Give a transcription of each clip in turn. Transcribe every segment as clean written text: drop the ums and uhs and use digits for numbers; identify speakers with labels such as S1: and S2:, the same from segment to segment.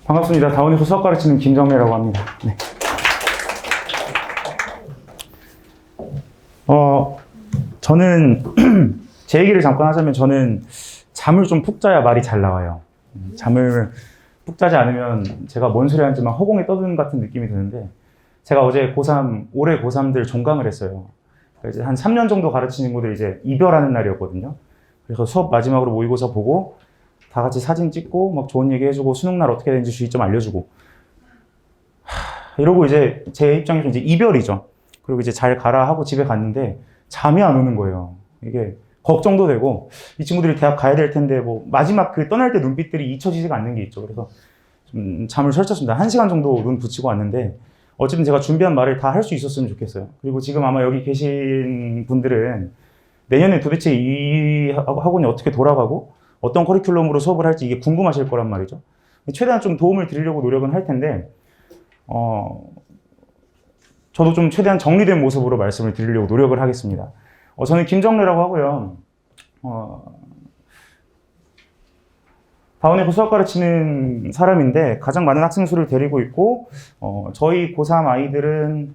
S1: 반갑습니다. 다운에서 수학 가르치는 김정래라고 합니다. 네. 저는 제 얘기를 잠깐 하자면 저는 잠을 좀 푹 자야 말이 잘 나와요. 잠을 푹 자지 않으면 제가 뭔 소리 하는지 막 허공에 떠드는 같은 느낌이 드는데 제가 어제 고3, 올해 고3들 종강을 했어요. 이제 한 3년 정도 가르치는 친구들이 이제 이별하는 날이었거든요. 그래서 수업 마지막으로 모의고사 보고 다 같이 사진 찍고 막 좋은 얘기 해주고 수능날 어떻게 되는지 주의 좀 알려주고 이러고 이제 제 입장에서 이제 이별이죠. 그리고 이제 잘 가라 하고 집에 갔는데 잠이 안 오는 거예요. 이게 걱정도 되고 이 친구들이 대학 가야 될 텐데 뭐 마지막 그 떠날 때 눈빛들이 잊혀지지가 않는 게 있죠. 그래서 좀 잠을 설쳤습니다. 1시간 정도 눈 붙이고 왔는데 어쨌든 제가 준비한 말을 다 할 수 있었으면 좋겠어요. 그리고 지금 아마 여기 계신 분들은 내년에 도대체 이 학원이 어떻게 돌아가고 어떤 커리큘럼으로 수업을 할지 이게 궁금하실 거란 말이죠. 최대한 좀 도움을 드리려고 노력은 할 텐데 저도 좀 최대한 정리된 모습으로 말씀을 드리려고 노력을 하겠습니다. 저는 김정래라고 하고요. 다운에서 수학 가르치는 사람인데 가장 많은 학생 수를 데리고 있고 저희 고3 아이들은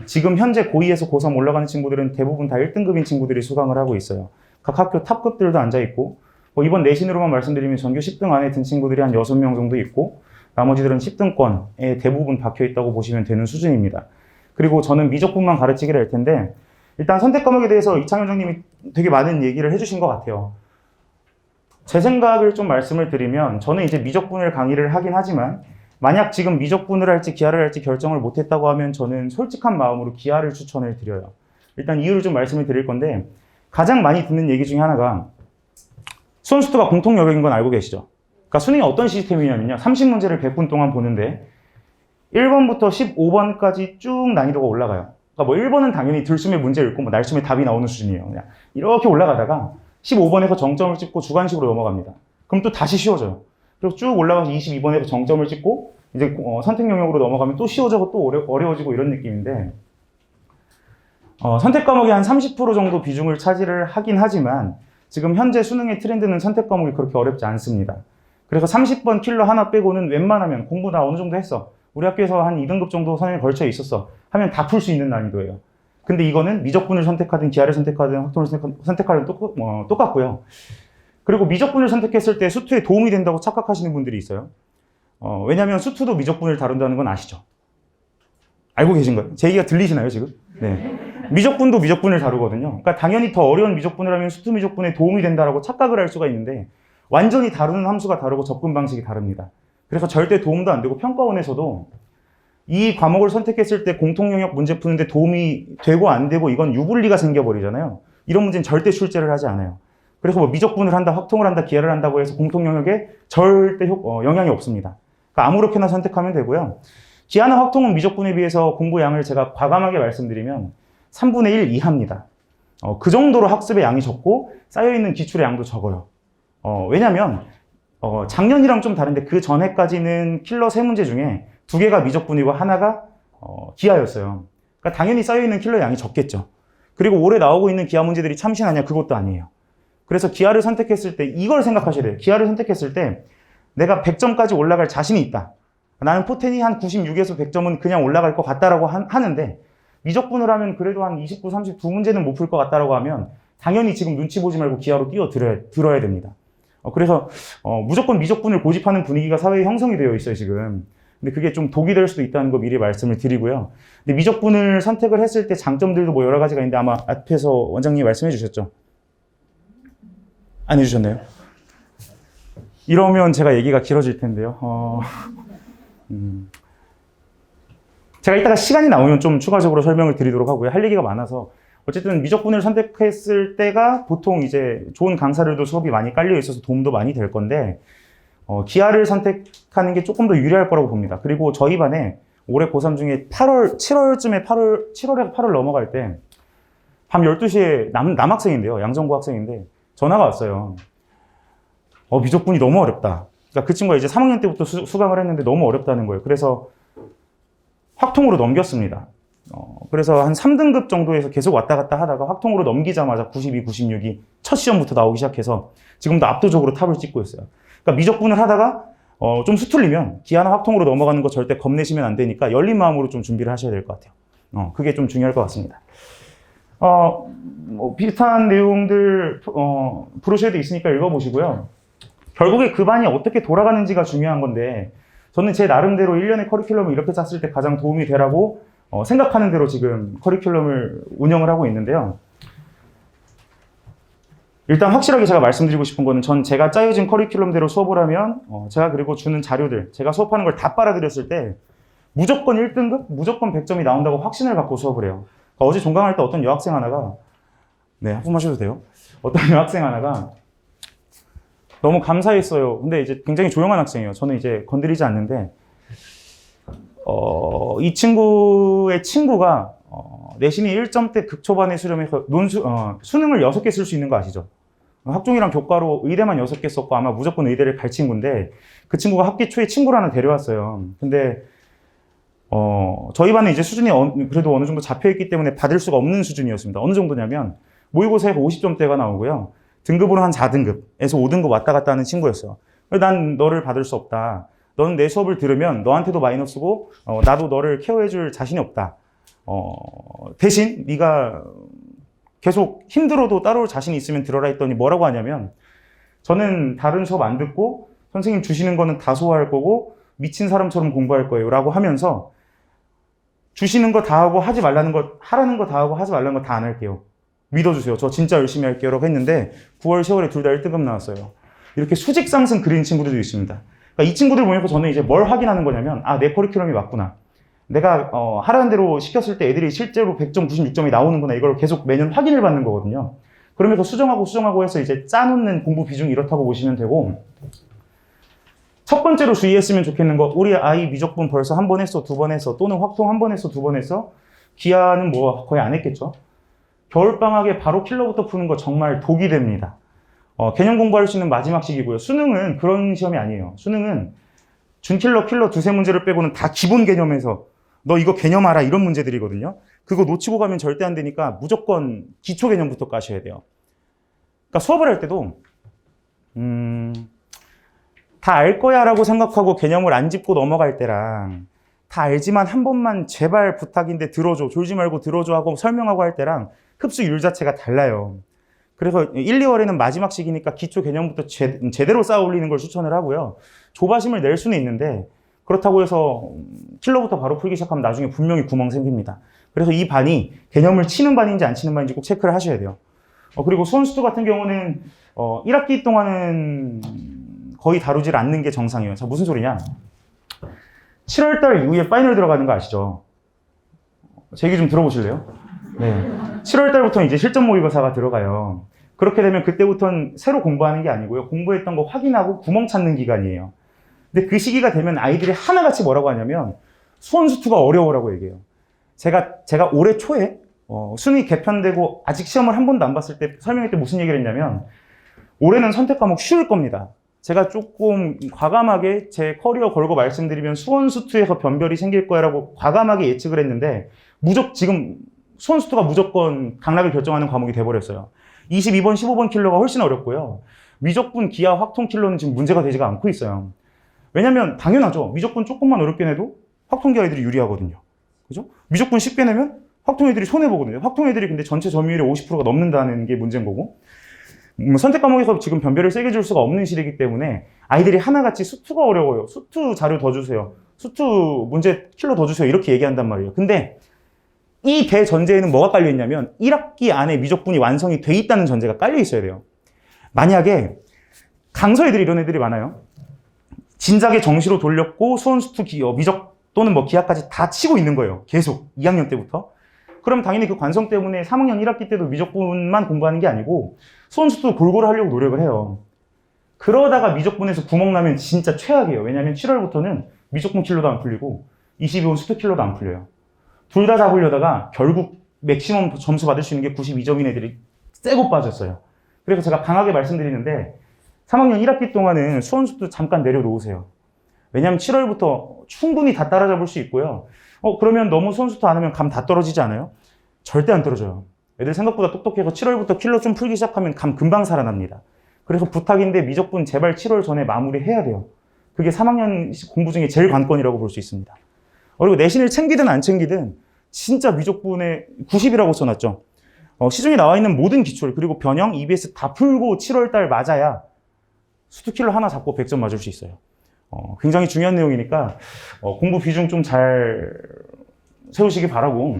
S1: 지금 현재 고2에서 고3 올라가는 친구들은 대부분 다 1등급인 친구들이 수강을 하고 있어요. 각 학교 탑급들도 앉아있고 이번 내신으로만 말씀드리면 전교 10등 안에 든 친구들이 한 6명 정도 있고 나머지들은 10등권에 대부분 박혀있다고 보시면 되는 수준입니다. 그리고 저는 미적분만 가르치기를 할 텐데 일단 선택 과목에 대해서 이창현 원장님이 되게 많은 얘기를 해주신 것 같아요. 제 생각을 좀 말씀을 드리면 저는 이제 미적분을 강의를 하긴 하지만 만약 지금 미적분을 할지 기하를 할지 결정을 못했다고 하면 저는 솔직한 마음으로 기하를 추천을 드려요. 일단 이유를 좀 말씀을 드릴 건데 가장 많이 듣는 얘기 중에 하나가 수험수투가 공통 영역인 건 알고 계시죠? 그러니까 수능이 어떤 시스템이냐면요. 30문제를 100분 동안 보는데 1번부터 15번까지 쭉 난이도가 올라가요. 그러니까 뭐 1번은 당연히 들숨에 문제 읽고 뭐 날숨에 답이 나오는 수준이에요. 그냥 이렇게 올라가다가 15번에서 정점을 찍고 주관식으로 넘어갑니다. 그럼 또 다시 쉬워져요. 그리고 쭉 올라가서 22번에서 정점을 찍고 이제 선택 영역으로 넘어가면 또 쉬워지고 또 어려워지고 이런 느낌인데 선택 과목이 한 30% 정도 비중을 차지를 하긴 하지만 지금 현재 수능의 트렌드는 선택 과목이 그렇게 어렵지 않습니다. 그래서 30번 킬러 하나 빼고는 웬만하면 공부 나 어느 정도 했어. 우리 학교에서 한 2등급 정도 선행에 걸쳐 있었어. 하면 다 풀 수 있는 난이도예요. 근데 이거는 미적분을 선택하든 기하를 선택하든 확통을 선택하든 똑같고요. 그리고 미적분을 선택했을 때 수투에 도움이 된다고 착각하시는 분들이 있어요. 왜냐하면 수투도 미적분을 다룬다는 건 아시죠? 알고 계신가요? 제 얘기가 들리시나요, 지금? 네. 미적분도 미적분을 다루거든요. 그러니까 당연히 더 어려운 미적분을 하면 수투 미적분에 도움이 된다라고 착각을 할 수가 있는데 완전히 다루는 함수가 다르고 접근 방식이 다릅니다. 그래서 절대 도움도 안 되고 평가원에서도 이 과목을 선택했을 때 공통 영역 문제 푸는데 도움이 되고 안 되고 이건 유불리가 생겨버리잖아요. 이런 문제는 절대 출제를 하지 않아요. 그래서 뭐 미적분을 한다, 확통을 한다, 기하를 한다고 해서 공통 영역에 절대 영향이 없습니다. 그러니까 아무렇게나 선택하면 되고요. 기하나 확통은 미적분에 비해서 공부 양을 제가 과감하게 말씀드리면 3분의 1 이하입니다. 그 정도로 학습의 양이 적고 쌓여있는 기출의 양도 적어요. 왜냐면 작년이랑 좀 다른데 그 전해까지는 킬러 3문제 중에 2개가 미적분이고 하나가 기하였어요. 그러니까 당연히 쌓여있는 킬러 양이 적겠죠. 그리고 올해 나오고 있는 기하 문제들이 참신하냐? 그것도 아니에요. 그래서 기하를 선택했을 때 이걸 생각하셔야 돼요. 기하를 선택했을 때 내가 100점까지 올라갈 자신이 있다. 나는 포텐이 한 96에서 100점은 그냥 올라갈 것 같다라고 하는데 미적분을 하면 그래도 한 29, 32문제는 못 풀 것 같다라고 하면 당연히 지금 눈치 보지 말고 기하로 들어야 됩니다. 그래서 무조건 미적분을 고집하는 분위기가 사회에 형성이 되어 있어요, 지금. 근데 그게 좀 독이 될 수도 있다는 거 미리 말씀을 드리고요. 근데 미적분을 선택을 했을 때 장점들도 뭐 여러 가지가 있는데 아마 앞에서 원장님이 말씀해 주셨죠? 안 해주셨나요? 이러면 제가 얘기가 길어질 텐데요. 제가 이따가 시간이 나오면 좀 추가적으로 설명을 드리도록 하고요. 할 얘기가 많아서. 어쨌든 미적분을 선택했을 때가 보통 이제 좋은 강사들도 수업이 많이 깔려 있어서 도움도 많이 될 건데, 기하를 선택하는 게 조금 더 유리할 거라고 봅니다. 그리고 저희 반에 올해 고3 중에 7월에서 8월 넘어갈 때, 밤 12시에 남학생인데요. 양정고 학생인데, 전화가 왔어요. 미적분이 너무 어렵다. 그러니까 그 친구가 이제 3학년 때부터 수강을 했는데 너무 어렵다는 거예요. 그래서 확통으로 넘겼습니다. 그래서 한 3등급 정도에서 계속 왔다 갔다 하다가 확통으로 넘기자마자 92, 96이 첫 시험부터 나오기 시작해서 지금도 압도적으로 탑을 찍고 있어요. 그러니까 미적분을 하다가 좀 수틀리면 기아나 확통으로 넘어가는 거 절대 겁내시면 안 되니까 열린 마음으로 좀 준비를 하셔야 될 것 같아요. 그게 좀 중요할 것 같습니다. 뭐 비슷한 내용들, 브로셔에도 있으니까 읽어보시고요. 결국에 그 반이 어떻게 돌아가는지가 중요한 건데, 저는 제 나름대로 1년의 커리큘럼을 이렇게 짰을 때 가장 도움이 되라고 생각하는 대로 지금 커리큘럼을 운영을 하고 있는데요. 일단 확실하게 제가 말씀드리고 싶은 거는 제가 짜여진 커리큘럼대로 수업을 하면 제가 그리고 주는 자료들, 제가 수업하는 걸 다 빨아들였을 때 무조건 1등급, 무조건 100점이 나온다고 확신을 갖고 수업을 해요. 그러니까 어제 종강할 때 어떤 여학생 하나가 하품 하셔도 돼요. 어떤 여학생 하나가 너무 감사했어요. 근데 이제 굉장히 조용한 학생이에요. 저는 이제 건드리지 않는데 이 친구의 친구가 내신이 1점대 극초반에 수렴해서 수능을 6개 쓸 수 있는 거 아시죠? 학종이랑 교과로 의대만 6개 썼고 아마 무조건 의대를 갈 친구인데 그 친구가 학기 초에 친구를 하나 데려왔어요. 근데 저희 반은 이제 수준이 그래도 어느 정도 잡혀있기 때문에 받을 수가 없는 수준이었습니다. 어느 정도냐면 모의고사에 50점대가 나오고요. 등급으로 한 4등급에서 5등급 왔다 갔다 하는 친구였어요. 난 너를 받을 수 없다. 너는 내 수업을 들으면 너한테도 마이너스고 나도 너를 케어해줄 자신이 없다. 대신 네가 계속 힘들어도 따라올 자신이 있으면 들어라 했더니 뭐라고 하냐면 저는 다른 수업 안 듣고 선생님 주시는 거는 다 소화할 거고 미친 사람처럼 공부할 거예요 라고 하면서 주시는 거 다 하고 하지 말라는 거 하라는 거 다 하고 하지 말라는 거 다 안 할게요. 믿어주세요. 저 진짜 열심히 할게요 라고 했는데 9월, 10월에 둘 다 1등급 나왔어요. 이렇게 수직 상승 그린 친구들도 있습니다. 그러니까 이 친구들 보면서 저는 이제 뭘 확인하는 거냐면 내 커리큘럼이 맞구나. 내가 하라는 대로 시켰을 때 애들이 실제로 100점, 96점이 나오는구나. 이걸 계속 매년 확인을 받는 거거든요. 그러면서 수정하고 해서 이제 짜놓는 공부 비중이 이렇다고 보시면 되고 첫 번째로 주의했으면 좋겠는 거 우리 아이 미적분 벌써 한 번 했어, 2번 했어 또는 확통 한 번 했어, 2번 했어 기아는 뭐 거의 안 했겠죠. 겨울방학에 바로 킬러부터 푸는 거 정말 독이 됩니다. 개념 공부할 수 있는 마지막 시기고요. 수능은 그런 시험이 아니에요. 수능은 준킬러, 킬러 두세 문제를 빼고는 다 기본 개념에서 너 이거 개념 알아 이런 문제들이거든요. 그거 놓치고 가면 절대 안 되니까 무조건 기초 개념부터 까셔야 돼요. 그러니까 수업을 할 때도 다 알 거야 라고 생각하고 개념을 안 짚고 넘어갈 때랑 다 알지만 한 번만 제발 부탁인데 들어줘, 졸지 말고 들어줘 하고 설명하고 할 때랑 흡수율 자체가 달라요. 그래서 1, 2월에는 마지막 시기니까 기초 개념부터 제대로 쌓아 올리는 걸 추천을 하고요. 조바심을 낼 수는 있는데 그렇다고 해서 킬러부터 바로 풀기 시작하면 나중에 분명히 구멍 생깁니다. 그래서 이 반이 개념을 치는 반인지 안 치는 반인지 꼭 체크를 하셔야 돼요. 그리고 수원수투 같은 경우는 1학기 동안은 거의 다루질 않는 게 정상이에요. 자, 무슨 소리냐? 7월달 이후에 파이널 들어가는 거 아시죠? 제 얘기 좀 들어보실래요? 네. 7월달부터는 이제 실전 모의고사가 들어가요. 그렇게 되면 그때부터는 새로 공부하는 게 아니고요. 공부했던 거 확인하고 구멍 찾는 기간이에요. 근데 그 시기가 되면 아이들이 하나같이 뭐라고 하냐면 수원수투가 어려워라고 얘기해요. 제가 올해 초에 수능이 개편되고 아직 시험을 한 번도 안 봤을 때 설명할 때 무슨 얘기를 했냐면 올해는 선택 과목 쉬울 겁니다. 제가 조금 과감하게 제 커리어 걸고 말씀드리면 수원수투에서 변별이 생길 거야라고 과감하게 예측을 했는데 지금 수원수투가 무조건 강락을 결정하는 과목이 돼버렸어요. 22번, 15번 킬러가 훨씬 어렵고요. 미적분, 기하, 확통 킬러는 지금 문제가 되지가 않고 있어요. 왜냐면 당연하죠. 미적분 조금만 어렵게 내도 확통기 아이들이 유리하거든요. 그죠? 미적분 쉽게 내면 확통 애들이 손해보거든요. 확통 애들이 근데 전체 점유율의 50%가 넘는다는 게 문제인 거고 선택 과목에서 지금 변별을 세게 줄 수가 없는 시기이기 때문에 아이들이 하나같이 수투가 어려워요. 수투 자료 더 주세요. 수투 문제 킬러 더 주세요. 이렇게 얘기한단 말이에요. 근데 이 대전제에는 뭐가 깔려 있냐면 1학기 안에 미적분이 완성이 돼 있다는 전제가 깔려 있어야 돼요. 만약에 강서 애들이 이런 애들이 많아요. 진작에 정시로 돌렸고 수원수투 미적 또는 뭐 기하까지 다 치고 있는 거예요. 계속 2학년 때부터. 그럼 당연히 그 관성 때문에 3학년 1학기 때도 미적분만 공부하는 게 아니고 수원수투도 골고루 하려고 노력을 해요. 그러다가 미적분에서 구멍 나면 진짜 최악이에요. 왜냐하면 7월부터는 미적분 킬러도 안 풀리고 22번 수투 킬러도 안 풀려요. 둘 다 잡으려다가 결국 맥시멈 점수 받을 수 있는 게 92점인 애들이 쎄고 빠졌어요. 그래서 제가 강하게 말씀드리는데 3학년 1학기 동안은 수원수투 잠깐 내려놓으세요. 왜냐하면 7월부터 충분히 다 따라잡을 수 있고요. 그러면 너무 수원수투 안 하면 감 다 떨어지지 않아요? 절대 안 떨어져요. 애들 생각보다 똑똑해서 7월부터 킬러 좀 풀기 시작하면 감 금방 살아납니다. 그래서 부탁인데 미적분 제발 7월 전에 마무리해야 돼요. 그게 3학년 공부 중에 제일 관건이라고 볼 수 있습니다. 그리고 내신을 챙기든 안 챙기든 진짜 미적분에 90이라고 써놨죠. 시중에 나와 있는 모든 기출 그리고 변형, EBS 다 풀고 7월달 맞아야 수투킬러 하나 잡고 100점 맞을 수 있어요. 굉장히 중요한 내용이니까 공부 비중 좀 잘 세우시기 바라고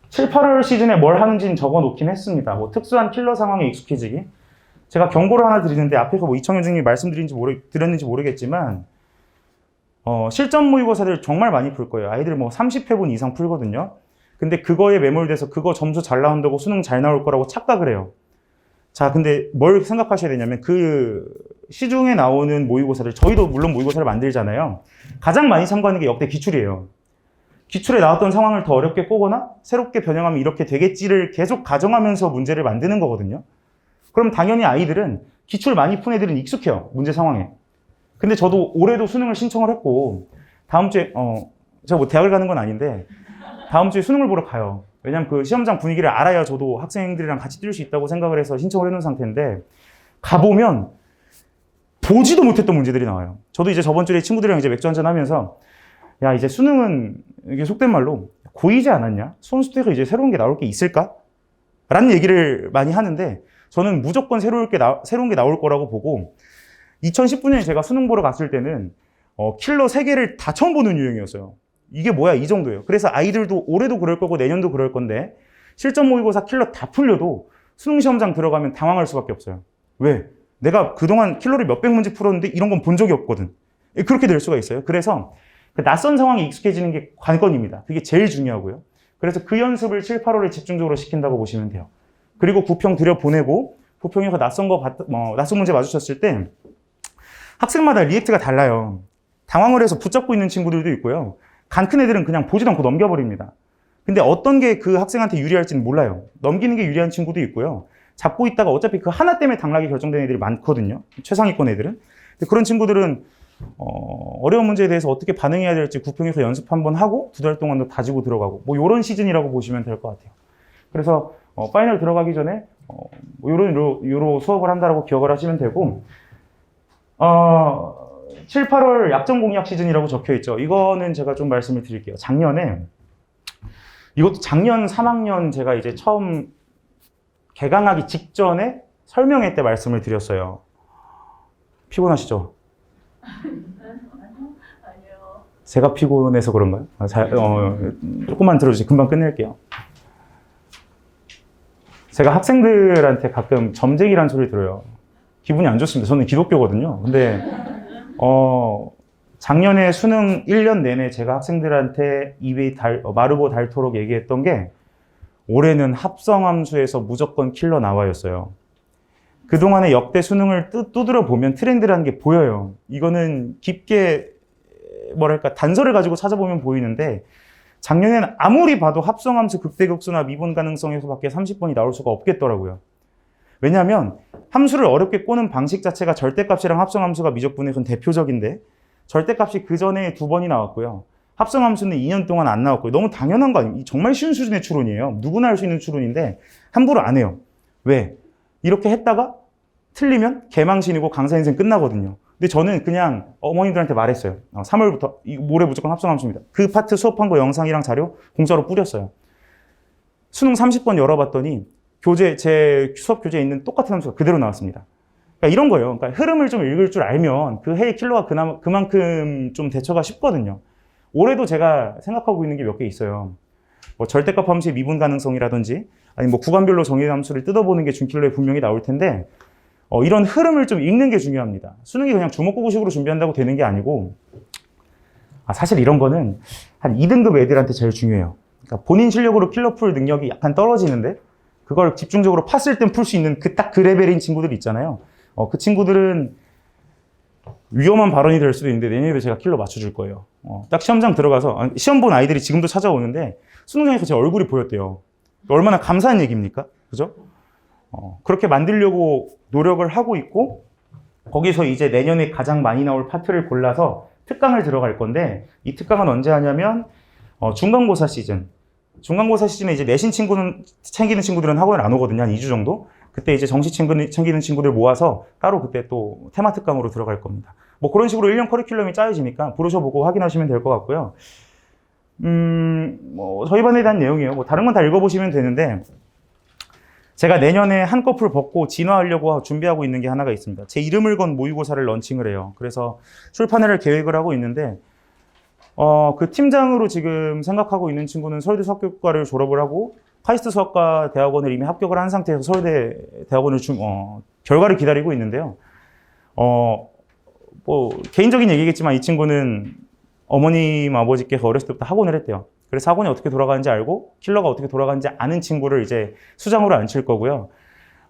S1: 7, 8월 시즌에 뭘 하는지는 적어 놓긴 했습니다. 뭐 특수한 킬러 상황에 익숙해지기. 제가 경고를 하나 드리는데 앞에서 뭐 이청현 선생님이 드렸는지 모르겠지만 실전 모의고사들 정말 많이 풀 거예요. 아이들 뭐 30회분 이상 풀거든요. 근데 그거에 매몰돼서 그거 점수 잘 나온다고 수능 잘 나올 거라고 착각을 해요. 자, 근데 뭘 생각하셔야 되냐면 그 시중에 나오는 모의고사들, 저희도 물론 모의고사를 만들잖아요. 가장 많이 참고하는 게 역대 기출이에요. 기출에 나왔던 상황을 더 어렵게 꼬거나 새롭게 변형하면 이렇게 되겠지를 계속 가정하면서 문제를 만드는 거거든요. 그럼 당연히 아이들은 기출 많이 푼 애들은 익숙해요. 문제 상황에. 근데 저도 올해도 수능을 신청을 했고 다음 주에 제가 뭐 대학을 가는 건 아닌데 다음 주에 수능을 보러 가요. 왜냐면 그 시험장 분위기를 알아야 저도 학생들이랑 같이 뛸 수 있다고 생각을 해서 신청을 해놓은 상태인데 가보면 보지도 못했던 문제들이 나와요. 저도 이제 저번 주에 친구들이랑 이제 맥주 한잔 하면서 야, 이제 수능은 이게 속된 말로 고이지 않았냐? 손수태가 이제 새로운 게 나올 게 있을까? 라는 얘기를 많이 하는데 저는 무조건 새로운 게 나올 거라고 보고 2019년에 제가 수능 보러 갔을 때는 킬러 3개를 다 처음 보는 유형이었어요. 이게 뭐야 이 정도예요. 그래서 아이들도 올해도 그럴 거고 내년도 그럴 건데 실전 모의고사 킬러 다 풀려도 수능 시험장 들어가면 당황할 수밖에 없어요. 왜? 내가 그동안 킬러를 몇백 문제 풀었는데 이런 건 본 적이 없거든. 그렇게 될 수가 있어요. 그래서 그 낯선 상황에 익숙해지는 게 관건입니다. 그게 제일 중요하고요. 그래서 그 연습을 7, 8월에 집중적으로 시킨다고 보시면 돼요. 그리고 부평 들여보내고 부평에서 낯선 문제 마주쳤을 때 학생마다 리액트가 달라요. 당황을 해서 붙잡고 있는 친구들도 있고요. 간 큰 애들은 그냥 보지도 않고 넘겨버립니다. 근데 어떤 게 그 학생한테 유리할지는 몰라요. 넘기는 게 유리한 친구도 있고요. 잡고 있다가 어차피 그 하나 때문에 당락이 결정된 애들이 많거든요. 최상위권 애들은. 근데 그런 친구들은 어려운 문제에 대해서 어떻게 반응해야 될지 부평에서 연습 한번 하고 2달 동안 더 다지고 들어가고 뭐 이런 시즌이라고 보시면 될 것 같아요. 그래서 파이널 들어가기 전에 요런 수업을 한다라고 기억을 하시면 되고 7, 8월 약점 공략 시즌이라고 적혀 있죠. 이거는 제가 좀 말씀을 드릴게요. 이것도 작년 3학년 제가 이제 처음 개강하기 직전에 설명회 때 말씀을 드렸어요. 피곤하시죠? 아니요. 제가 피곤해서 그런가요? 조금만 들어주세요. 금방 끝낼게요. 제가 학생들한테 가끔 점쟁이란 소리 들어요. 기분이 안 좋습니다. 저는 기독교거든요. 근데 작년에 수능 1년 내내 제가 학생들한테 입이 마르고 닳도록 얘기했던 게 올해는 합성함수에서 무조건 킬러 나와였어요. 그동안의 역대 수능을 두드려 보면 트렌드라는 게 보여요. 이거는 깊게 단서를 가지고 찾아보면 보이는데 작년에는 아무리 봐도 합성함수 극대극소나 미분 가능성에서밖에 30번이 나올 수가 없겠더라고요. 왜냐하면 함수를 어렵게 꼬는 방식 자체가 절대값이랑 합성함수가 미적분의 그 대표적인데 절대값이 그 전에 2번이 나왔고요. 합성함수는 2년 동안 안 나왔고요. 너무 당연한 거 아닙니까? 정말 쉬운 수준의 추론이에요. 누구나 할 수 있는 추론인데 함부로 안 해요. 왜? 이렇게 했다가 틀리면 개망신이고 강사 인생 끝나거든요. 근데 저는 그냥 어머님들한테 말했어요. 3월부터 모레 무조건 합성함수입니다. 그 파트 수업한 거 영상이랑 자료 공짜로 뿌렸어요. 수능 30번 열어봤더니 제 수업 교재에 있는 똑같은 함수가 그대로 나왔습니다. 그러니까 이런 거예요. 그러니까 흐름을 좀 읽을 줄 알면 그 해의 킬러가 그만큼 좀 대처가 쉽거든요. 올해도 제가 생각하고 있는 게 몇 개 있어요. 뭐 절대값 함수의 미분 가능성이라든지 아니 뭐 구간별로 정의된 함수를 뜯어보는 게 준킬러에 분명히 나올 텐데 이런 흐름을 좀 읽는 게 중요합니다. 수능이 그냥 주먹구구식으로 준비한다고 되는 게 아니고 사실 이런 거는 한 2등급 애들한테 제일 중요해요. 그러니까 본인 실력으로 킬러 풀 능력이 약간 떨어지는데 그걸 집중적으로 팠을 땐 풀 수 있는 딱 그 레벨인 친구들 있잖아요. 그 친구들은 위험한 발언이 될 수도 있는데 내년에도 제가 킬러 맞춰줄 거예요. 딱 시험장 들어가서 시험 본 아이들이 지금도 찾아오는데 수능장에서 제 얼굴이 보였대요. 얼마나 감사한 얘기입니까? 그죠? 그렇게 만들려고 노력을 하고 있고 거기서 이제 내년에 가장 많이 나올 파트를 골라서 특강을 들어갈 건데 이 특강은 언제 하냐면 중간고사 시즌. 중간고사 시즌에 이제 내신 챙기는 친구들은 학원을 안 오거든요. 한 2주 정도. 그때 이제 정시 챙기는 친구들 모아서 따로 그때 또 테마 특강으로 들어갈 겁니다. 뭐 그런 식으로 1년 커리큘럼이 짜여지니까 브로셔 보고 확인하시면 될 것 같고요. 뭐 저희 반에 대한 내용이에요. 뭐 다른 건 다 읽어보시면 되는데, 제가 내년에 한꺼풀 벗고 진화하려고 준비하고 있는 게 하나가 있습니다. 제 이름을 건 모의고사를 런칭을 해요. 그래서 출판을 계획을 하고 있는데, 그 팀장으로 지금 생각하고 있는 친구는 서울대 수학교과를 졸업을 하고 카이스트 수학과 대학원을 이미 합격을 한 상태에서 서울대 대학원을 결과를 기다리고 있는데요. 뭐 개인적인 얘기겠지만 이 친구는 어머님 아버지께서 어렸을 때부터 학원을 했대요. 그래서 학원이 어떻게 돌아가는지 알고 킬러가 어떻게 돌아가는지 아는 친구를 이제 수장으로 앉힐 거고요.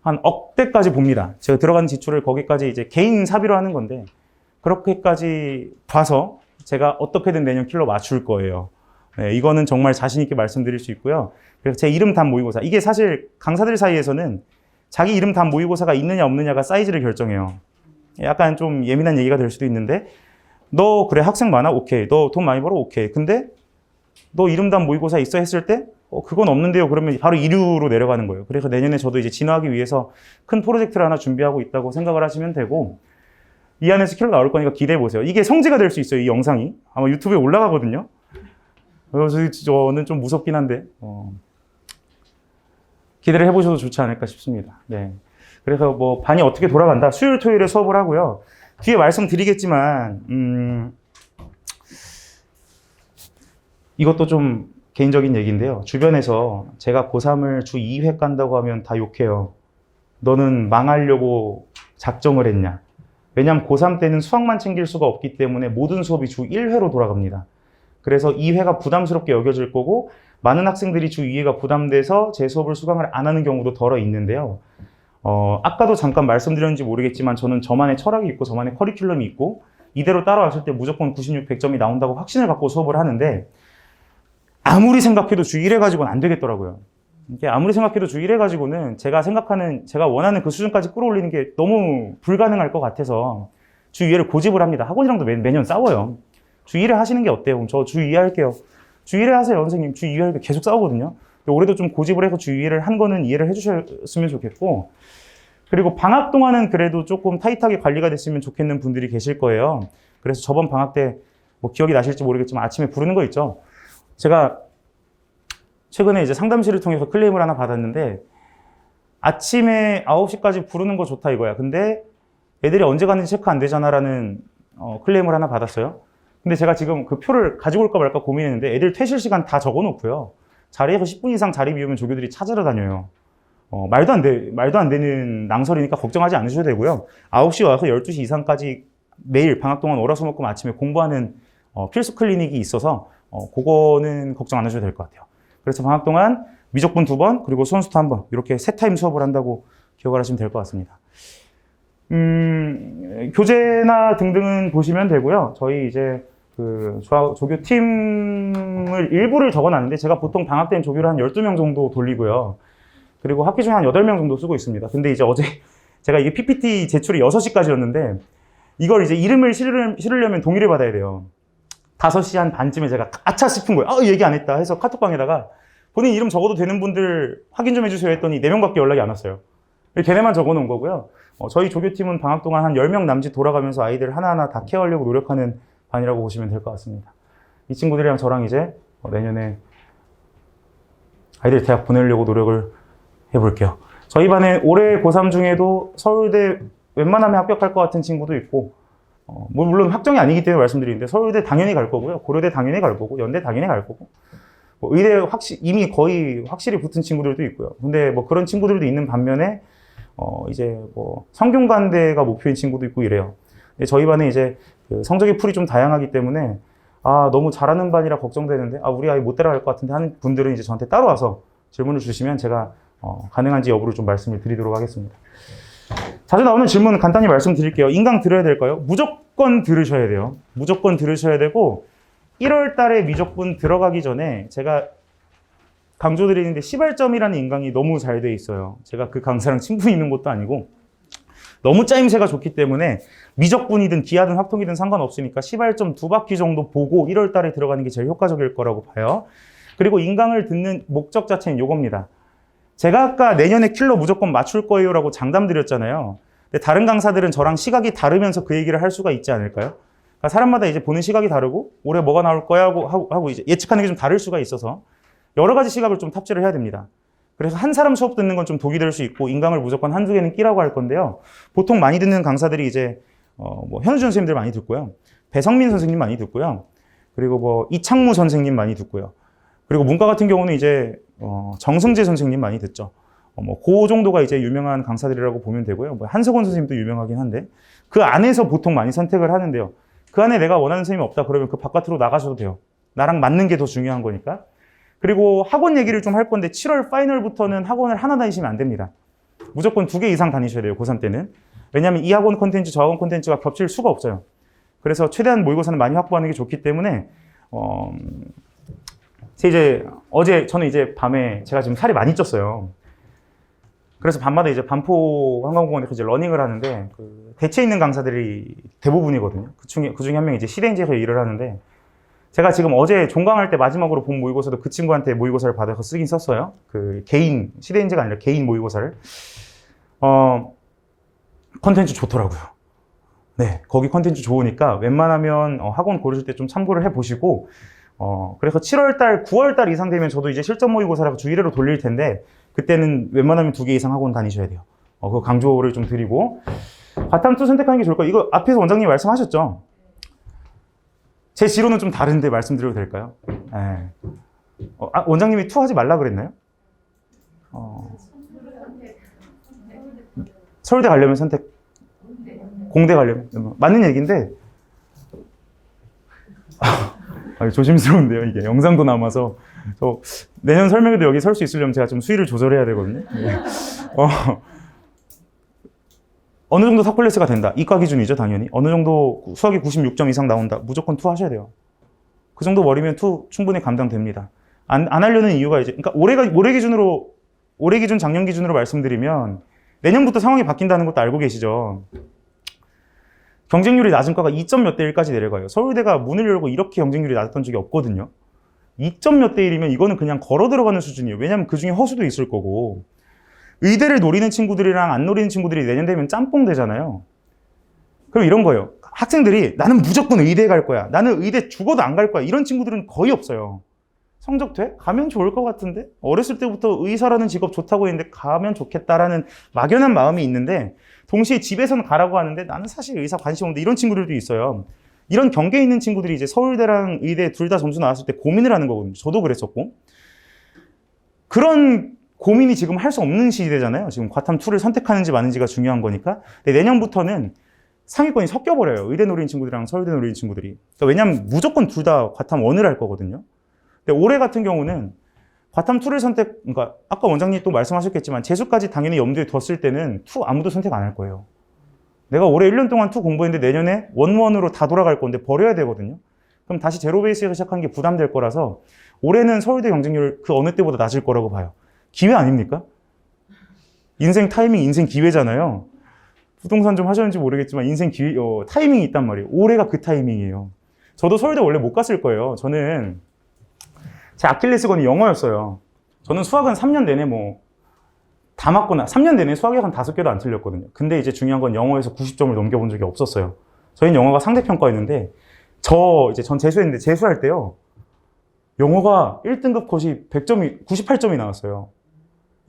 S1: 한 억대까지 봅니다. 제가 들어간 지출을 거기까지 이제 개인 사비로 하는 건데, 그렇게까지 봐서 제가 어떻게든 내년 킬러 맞출 거예요. 네, 이거는 정말 자신 있게 말씀드릴 수 있고요. 그래서 제 이름 답 모의고사, 이게 사실 강사들 사이에서는 자기 이름 답 모의고사가 있느냐 없느냐가 사이즈를 결정해요. 약간 좀 예민한 얘기가 될 수도 있는데, 너 그래 학생 많아? 오케이. 너 돈 많이 벌어? 오케이. 근데 너 이름답 모의고사 있어 했을 때 그건 없는데요. 그러면 바로 이류로 내려가는 거예요. 그래서 내년에 저도 이제 진화하기 위해서 큰 프로젝트를 하나 준비하고 있다고 생각을 하시면 되고, 이 안에서 킬러 나올 거니까 기대해 보세요. 이게 성지가 될 수 있어요. 이 영상이 아마 유튜브에 올라가거든요. 그래서 저는 좀 무섭긴 한데 기대를 해보셔도 좋지 않을까 싶습니다. 네. 그래서 뭐 반이 어떻게 돌아간다. 수요일 토요일에 수업을 하고요. 뒤에 말씀드리겠지만 이것도 좀 개인적인 얘기인데요. 주변에서 제가 고3을 주 2회 깐다고 하면 다 욕해요. 너는 망하려고 작정을 했냐. 왜냐하면 고3 때는 수학만 챙길 수가 없기 때문에 모든 수업이 주 1회로 돌아갑니다. 그래서 2회가 부담스럽게 여겨질 거고, 많은 학생들이 주 2회가 부담돼서 제 수업을 수강을 안 하는 경우도 덜어 있는데요. 아까도 잠깐 말씀드렸는지 모르겠지만 저는 저만의 철학이 있고 저만의 커리큘럼이 있고, 이대로 따라왔을 때 무조건 96, 100점이 나온다고 확신을 갖고 수업을 하는데, 아무리 생각해도 주 1회 가지고는 안 되겠더라고요. 이게 아무리 생각해도 주 1회 가지고는 제가 원하는 그 수준까지 끌어올리는 게 너무 불가능할 것 같아서 주 2회를 고집을 합니다. 학원이랑도 매년 싸워요. 주 1회 하시는 게 어때요? 그럼 저 주 2회 할게요. 주 1회 하세요, 선생님. 주 2회 할게요. 계속 싸우거든요. 올해도 좀 고집을 해서 주 2회를 한 거는 이해를 해주셨으면 좋겠고, 그리고 방학 동안은 그래도 조금 타이트하게 관리가 됐으면 좋겠는 분들이 계실 거예요. 그래서 저번 방학 때 뭐 기억이 나실지 모르겠지만 아침에 부르는 거 있죠. 제가 최근에 이제 상담실을 통해서 클레임을 하나 받았는데, 아침에 9시까지 부르는 거 좋다 이거야. 근데 애들이 언제 갔는지 체크 안 되잖아라는 클레임을 하나 받았어요. 근데 제가 지금 그 표를 가지고 올까 말까 고민했는데, 애들 퇴실 시간 다 적어 놓고요. 자리에서 10분 이상 자리 비우면 조교들이 찾으러 다녀요. 말도 안 되는 낭설이니까 걱정하지 않으셔도 되고요. 9시 와서 12시 이상까지 매일 방학 동안 월화수목금 아침에 공부하는 필수 클리닉이 있어서 그거는 걱정 안 하셔도 될 것 같아요. 그래서 방학 동안 미적분 2번, 그리고 수원수도 1번, 이렇게 세 타임 수업을 한다고 기억을 하시면 될 것 같습니다. 교재나 등등은 보시면 되고요. 저희 이제 그 조교 팀을 일부를 적어놨는데, 제가 보통 방학 때는 조교를 한 12명 정도 돌리고요. 그리고 학기 중에 한 8명 정도 쓰고 있습니다. 근데 이제 어제 제가 이게 PPT 제출이 6시까지였는데, 이걸 이제 이름을 실으려면 동의를 받아야 돼요. 5시 한 반쯤에 제가 아차 싶은 거예요. 얘기 안 했다 해서 카톡방에다가 본인 이름 적어도 되는 분들 확인 좀 해주세요 했더니 4명밖에 연락이 안 왔어요. 걔네만 적어 놓은 거고요. 저희 조교팀은 방학 동안 한 10명 남짓 돌아가면서 아이들 하나하나 다 케어하려고 노력하는 반이라고 보시면 될 것 같습니다. 이 친구들이랑 저랑 이제 내년에 아이들 대학 보내려고 노력을 해볼게요. 저희 반에 올해 고3 중에도 서울대 웬만하면 합격할 것 같은 친구도 있고, 물론 확정이 아니기 때문에 말씀드리는데, 서울대 당연히 갈 거고요. 고려대 당연히 갈 거고, 연대 당연히 갈 거고, 의대 이미 거의 확실히 붙은 친구들도 있고요. 근데 뭐 그런 친구들도 있는 반면에, 이제 뭐 성균관대가 목표인 친구도 있고 이래요. 저희 반에 이제 그 성적의 풀이 좀 다양하기 때문에, 너무 잘하는 반이라 걱정되는데, 우리 아이 못 따라갈 것 같은데 하는 분들은 이제 저한테 따로 와서 질문을 주시면 제가 가능한지 여부를 좀 말씀을 드리도록 하겠습니다. 자주 나오는 질문 간단히 말씀드릴게요. 인강 들어야 될까요? 무조건 들으셔야 돼요. 무조건 들으셔야 되고, 1월 달에 미적분 들어가기 전에 제가 강조드리는데, 시발점이라는 인강이 너무 잘 돼 있어요. 제가 그 강사랑 친분이 있는 것도 아니고 너무 짜임새가 좋기 때문에 미적분이든 기하든 확통이든 상관없으니까 시발점 2바퀴 정도 보고 1월 달에 들어가는 게 제일 효과적일 거라고 봐요. 그리고 인강을 듣는 목적 자체는 이겁니다. 제가 아까 내년에 킬러 무조건 맞출 거예요 라고 장담 드렸잖아요. 근데 다른 강사들은 저랑 시각이 다르면서 그 얘기를 할 수가 있지 않을까요? 그러니까 사람마다 이제 보는 시각이 다르고 올해 뭐가 나올 거야 하고 이제 예측하는 게 좀 다를 수가 있어서 여러 가지 시각을 좀 탑재를 해야 됩니다. 그래서 한 사람 수업 듣는 건 좀 독이 될 수 있고 인강을 무조건 한두 개는 끼라고 할 건데요. 보통 많이 듣는 강사들이 이제 뭐 현우준 선생님들 많이 듣고요. 배성민 선생님 많이 듣고요. 그리고 뭐 이창무 선생님 많이 듣고요. 그리고 문과 같은 경우는 이제 정승재 선생님 많이 듣죠. 뭐 그 정도가 이제 유명한 강사들이라고 보면 되고요. 뭐 한석원 선생님도 유명하긴 한데 그 안에서 보통 많이 선택을 하는데요. 그 안에 내가 원하는 선생님이 없다 그러면 그 바깥으로 나가셔도 돼요. 나랑 맞는 게 더 중요한 거니까. 그리고 학원 얘기를 좀 할 건데 7월 파이널부터는 학원을 하나 다니시면 안 됩니다. 무조건 2개 이상 다니셔야 돼요. 고3 때는. 왜냐하면 이 학원 콘텐츠, 저 학원 콘텐츠가 겹칠 수가 없어요. 그래서 최대한 모의고사는 많이 확보하는 게 좋기 때문에 어제 저는 이제 밤에 제가 지금 살이 많이 쪘어요. 그래서 밤마다 이제 반포 한강공원에서 이제 러닝을 하는데 그 대체 있는 강사들이 대부분이거든요. 그 중에 한 명이 이제 시대인지에서 일을 하는데 제가 지금 어제 종강할 때 마지막으로 본 모의고사도 그 친구한테 모의고사를 받아서 쓰긴 썼어요. 그 개인 시대인지가 아니라 개인 모의고사를 컨텐츠 좋더라고요. 네, 거기 컨텐츠 좋으니까 웬만하면 학원 고르실 때 좀 참고를 해보시고 그래서 7월달, 9월달 이상 되면 저도 이제 실전 모의고사라고 주 1회로 돌릴 텐데 그때는 웬만하면 2개 이상 학원 다니셔야 돼요. 그 강조를 좀 드리고 과탐2 선택하는 게 좋을 거예요. 이거 앞에서 원장님이 말씀하셨죠? 제 지로는 좀 다른데 말씀드려도 될까요? 네. 원장님이 2 하지 말라 그랬나요? 서울대 가려면 선택, 공대 가려면 맞는 얘기인데 조심스러운데요. 이게 영상도 남아서 저 내년 설명회도 여기 설 수 있으려면 제가 좀 수위를 조절해야 되거든요. 어느 정도 탑클래스가 된다. 이과 기준이죠, 당연히. 어느 정도 수학이 96점 이상 나온다. 무조건 2 하셔야 돼요. 그 정도 머리면 2 충분히 감당됩니다. 안 하려는 이유가 이제, 그러니까 올해 기준, 작년 기준으로 말씀드리면 내년부터 상황이 바뀐다는 것도 알고 계시죠. 경쟁률이 낮은 과가 2점 몇 대 1까지 내려가요. 서울대가 문을 열고 이렇게 경쟁률이 낮았던 적이 없거든요. 2점 몇 대 1이면 이거는 그냥 걸어 들어가는 수준이에요. 왜냐면 그 중에 허수도 있을 거고. 의대를 노리는 친구들이랑 안 노리는 친구들이 내년 되면 짬뽕 되잖아요. 그럼 이런 거예요. 학생들이 나는 무조건 의대에 갈 거야. 나는 의대 죽어도 안 갈 거야. 이런 친구들은 거의 없어요. 성적 돼? 가면 좋을 것 같은데? 어렸을 때부터 의사라는 직업 좋다고 했는데 가면 좋겠다라는 막연한 마음이 있는데 동시에 집에서는 가라고 하는데 나는 사실 의사 관심 없는데 이런 친구들도 있어요. 이런 경계에 있는 친구들이 이제 서울대랑 의대 둘 다 점수 나왔을 때 고민을 하는 거거든요. 저도 그랬었고. 그런 고민이 지금 할 수 없는 시대잖아요. 지금 과탐2를 선택하는지 마는지가 중요한 거니까. 근데 내년부터는 상위권이 섞여버려요. 의대 노리는 친구들이랑 서울대 노리는 친구들이. 그러니까 왜냐면 무조건 둘 다 과탐1을 할 거거든요. 근데 올해 같은 경우는 과탐2를 그러니까 아까 원장님 또 말씀하셨겠지만 재수까지 당연히 염두에 뒀을 때는 2 아무도 선택 안 할 거예요. 내가 올해 1년 동안 2 공부했는데 내년에 1-1으로 다 돌아갈 건데 버려야 되거든요. 그럼 다시 제로 베이스에서 시작하는 게 부담될 거라서 올해는 서울대 경쟁률 그 어느 때보다 낮을 거라고 봐요. 기회 아닙니까? 인생 타이밍, 인생 기회잖아요. 부동산 좀 하셨는지 모르겠지만 인생 기회, 타이밍이 있단 말이에요. 올해가 그 타이밍이에요. 저도 서울대 원래 못 갔을 거예요. 저는 제 아킬레스건이 영어였어요. 저는 수학은 3년 내내 다 맞거나 3년 내내 수학이 한 5개도 안 틀렸거든요. 근데 이제 중요한 건 영어에서 90점을 넘겨본 적이 없었어요. 저희는 영어가 상대평가였는데 전 재수했는데 재수할 때요. 영어가 1등급 컷이 98점이 나왔어요.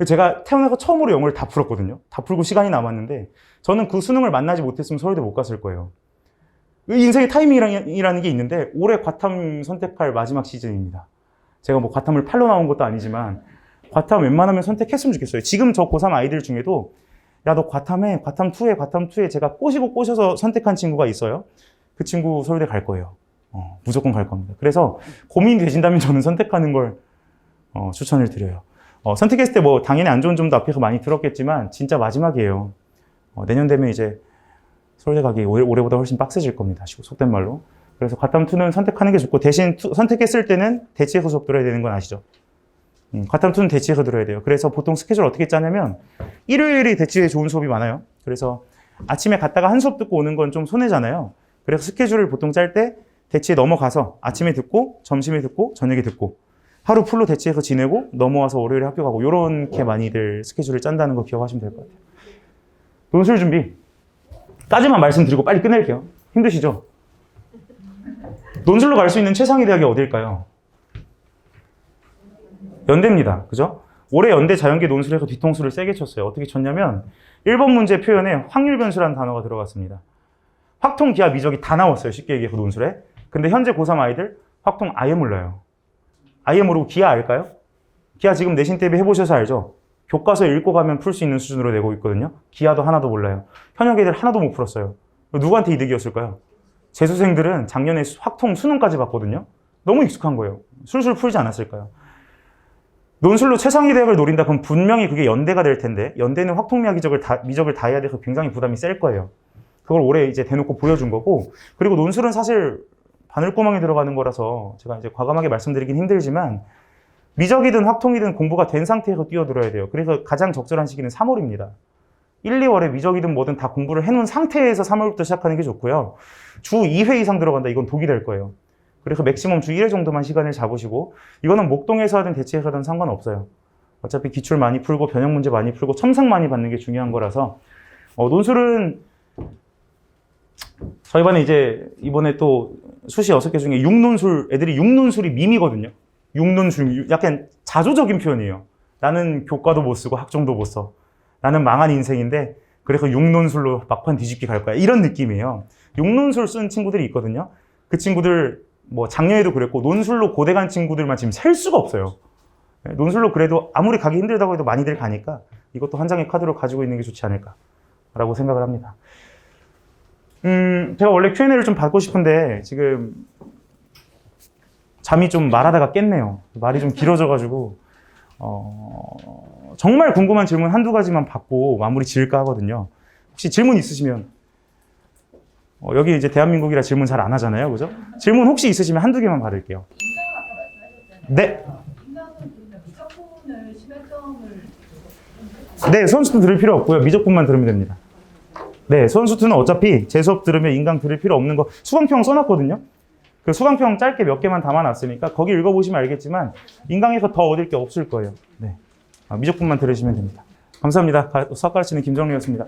S1: 제가 태어나서 처음으로 영어를 다 풀었거든요. 다 풀고 시간이 남았는데 저는 그 수능을 만나지 못했으면 서울대 못 갔을 거예요. 인생의 타이밍이라는 게 있는데 올해 과탐 선택할 마지막 시즌입니다. 제가 과탐을 팔러 나온 것도 아니지만 과탐 웬만하면 선택했으면 좋겠어요. 지금 저 고3 아이들 중에도 야, 너 과탐해. 과탐2에 제가 꼬셔서 선택한 친구가 있어요. 그 친구 서울대 갈 거예요. 무조건 갈 겁니다. 그래서 고민이 되신다면 저는 선택하는 걸 추천을 드려요. 선택했을 때 당연히 안 좋은 점도 앞에서 많이 들었겠지만 진짜 마지막이에요. 내년 되면 이제 서울대 가기 올해보다 훨씬 빡세질 겁니다. 속된 말로. 그래서 과탐2는 선택하는 게 좋고 대신 선택했을 때는 대치해서 수업 들어야 되는 건 아시죠? 과탐2는 대치해서 들어야 돼요. 그래서 보통 스케줄 어떻게 짜냐면 일요일이 대치에 좋은 수업이 많아요. 그래서 아침에 갔다가 한 수업 듣고 오는 건 좀 손해잖아요. 그래서 스케줄을 보통 짤 때 대치에 넘어가서 아침에 듣고 점심에 듣고 저녁에 듣고 하루 풀로 대치해서 지내고 넘어와서 월요일에 학교 가고 이렇게 많이들 스케줄을 짠다는 거 기억하시면 될 것 같아요. 논술 준비. 까지만 말씀드리고 빨리 끝낼게요. 힘드시죠? 논술로 갈 수 있는 최상위 대학이 어딜까요? 연대입니다. 그죠? 올해 연대 자연계 논술에서 뒤통수를 세게 쳤어요. 어떻게 쳤냐면 1번 문제 표현에 확률 변수라는 단어가 들어갔습니다. 확통, 기하, 미적이 다 나왔어요. 쉽게 얘기해서 논술에. 근데 현재 고3 아이들 확통 아예 몰라요. 아예 모르고 기하 알까요? 기하 지금 내신 대비 해보셔서 알죠? 교과서 읽고 가면 풀 수 있는 수준으로 내고 있거든요. 기하도 하나도 몰라요. 현역 애들 하나도 못 풀었어요. 누구한테 이득이었을까요? 재수생들은 작년에 확통 수능까지 봤거든요. 너무 익숙한 거예요. 술술 풀지 않았을까요? 논술로 최상위 대학을 노린다 그럼 분명히 그게 연대가 될 텐데 연대는 확통미학 미적을 다 해야 돼서 굉장히 부담이 셀 거예요. 그걸 올해 이제 대놓고 보여준 거고, 그리고 논술은 사실 바늘구멍에 들어가는 거라서 제가 이제 과감하게 말씀드리긴 힘들지만 미적이든 확통이든 공부가 된 상태에서 뛰어들어야 돼요. 그래서 가장 적절한 시기는 3월입니다. 1, 2월에 미적이든 뭐든 다 공부를 해놓은 상태에서 3월부터 시작하는 게 좋고요. 주 2회 이상 들어간다. 이건 독이 될 거예요. 그래서 맥시멈 주 1회 정도만 시간을 잡으시고, 이거는 목동에서 하든 대치에서 하든 상관없어요. 어차피 기출 많이 풀고 변형 문제 많이 풀고 첨삭 많이 받는 게 중요한 거라서 논술은 저희 반에 이제 이번에 또 수시 6개 중에 6논술, 애들이 6논술이 밈이거든요. 6논술, 약간 자조적인 표현이에요. 나는 교과도 못 쓰고 학종도 못 써. 나는 망한 인생인데 그래서 6논술로 막판 뒤집기 갈 거야. 이런 느낌이에요. 6논술 쓴 친구들이 있거든요. 그 친구들 뭐 작년에도 그랬고 논술로 고대 간 친구들만 지금 셀 수가 없어요. 논술로 그래도 아무리 가기 힘들다고 해도 많이들 가니까 이것도 한 장의 카드로 가지고 있는 게 좋지 않을까라고 생각을 합니다. 제가 원래 Q&A를 좀 받고 싶은데 지금 잠이 좀 말하다가 깼네요. 말이 좀 길어져가지고 정말 궁금한 질문 한두 가지만 받고 마무리 지을까 하거든요. 혹시 질문 있으시면 여기 이제 대한민국이라 질문 잘 안 하잖아요, 그죠? 질문 혹시 있으시면 한두 개만 받을게요. 네. 네, 수험수투 들을 필요 없고요. 미적분만 들으면 됩니다. 네, 수험수투는 어차피 제 수업 들으면 인강 들을 필요 없는 거 수강평 써놨거든요. 그 수강평 짧게 몇 개만 담아놨으니까 거기 읽어보시면 알겠지만 인강에서 더 얻을 게 없을 거예요. 네, 미적분만 들으시면 됩니다. 감사합니다. 수학 가르치는 김정리였습니다.